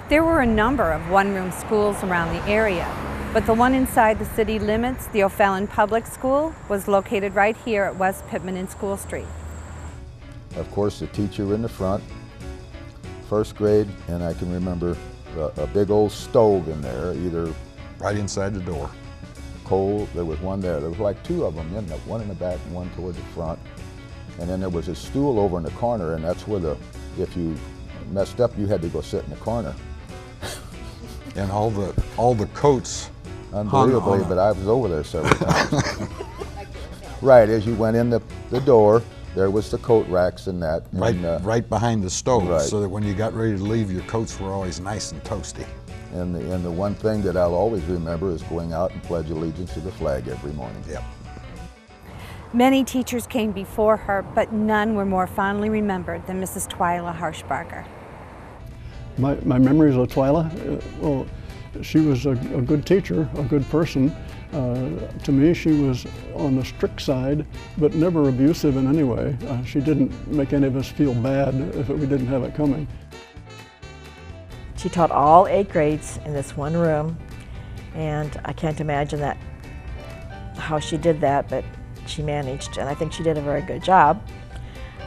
There were a number of one-room schools around the area, but the one inside the city limits, the O'Fallon Public School, was located right here at West Pittman and School Street. Of course, the teacher in the front, first grade, and I can remember a big old stove in there, either right inside the door. Coal, there was one there. There was like two of them, one in the back and one toward the front. And then there was a stool over in the corner, and that's where if you messed up, you had to go sit in the corner. And all the coats. Unbelievably, but I was over there several times. Right, as you went in the door, there was the coat racks and that. Right behind the stove, right. So that when you got ready to leave, your coats were always nice and toasty. And the one thing that I'll always remember is going out and pledge allegiance to the flag every morning. Yep. Many teachers came before her, but none were more fondly remembered than Mrs. Twyla Harshbarger. My memories of Twyla, well, she was a good teacher, a good person. To me, she was on the strict side, but never abusive in any way. She didn't make any of us feel bad if we didn't have it coming. She taught all 8 grades in this one room, and I can't imagine how she did that, but she managed, and I think she did a very good job.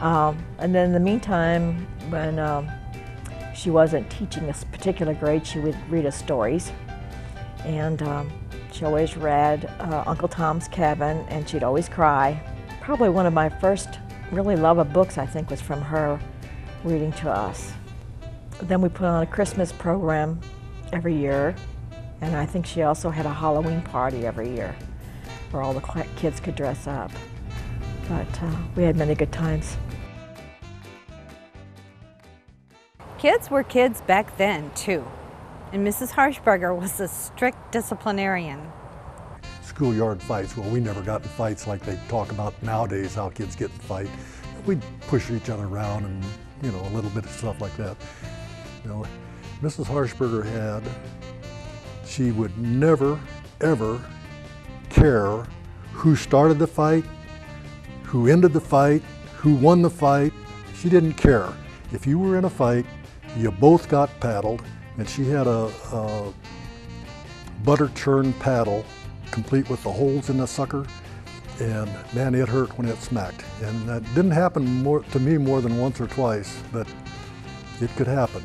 And then in the meantime, when she wasn't teaching a particular grade, she would read us stories. And she always read Uncle Tom's Cabin, and she'd always cry. Probably one of my first really love of books, I think, was from her reading to us. Then we put on a Christmas program every year, and I think she also had a Halloween party every year where all the kids could dress up. But we had many good times. Kids were kids back then, too. And Mrs. Harshbarger was a strict disciplinarian. Schoolyard fights, well, we never got in fights like they talk about nowadays, how kids get in fight. We'd push each other around and, you know, a little bit of stuff like that. You know, Mrs. Harshbarger she would never, ever care who started the fight, who ended the fight, who won the fight. She didn't care. If you were in a fight, you both got paddled, and she had a butter churn paddle complete with the holes in the sucker, and man, it hurt when it smacked. And that didn't happen to me more than once or twice, but it could happen.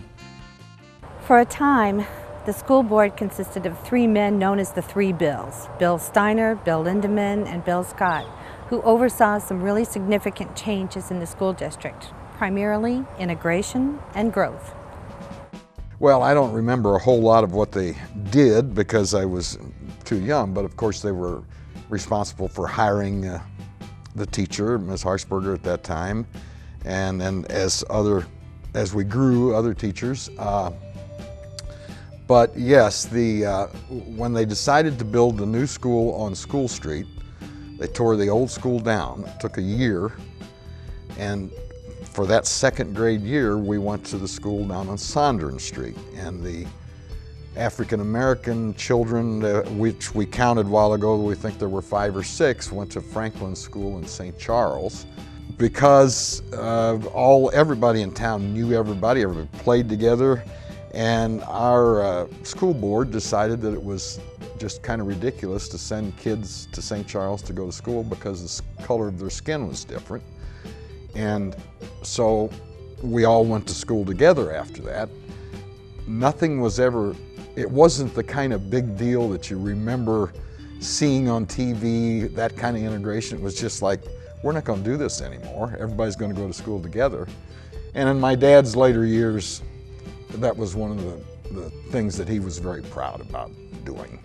For a time, the school board consisted of 3 men known as the 3 Bills, Bill Steiner, Bill Lindemann, and Bill Scott, who oversaw some really significant changes in the school district, primarily integration and growth. Well, I don't remember a whole lot of what they did because I was too young, but of course they were responsible for hiring the teacher, Ms. Harshbarger at that time, and then as we grew, other teachers. But yes, when they decided to build the new school on School Street, they tore the old school down. It took a year, and for that 2nd grade year, we went to the school down on Sondern Street, and the African American children, which we counted a while ago, we think there were 5 or 6, went to Franklin School in St. Charles. Because everybody in town knew everybody played together, and our school board decided that it was just kind of ridiculous to send kids to St. Charles to go to school because the color of their skin was different. And so we all went to school together after that. Nothing was ever, it wasn't the kind of big deal that you remember seeing on TV, that kind of integration. It was just like, we're not going to do this anymore. Everybody's going to go to school together. And in my dad's later years, that was one of the things that he was very proud about doing.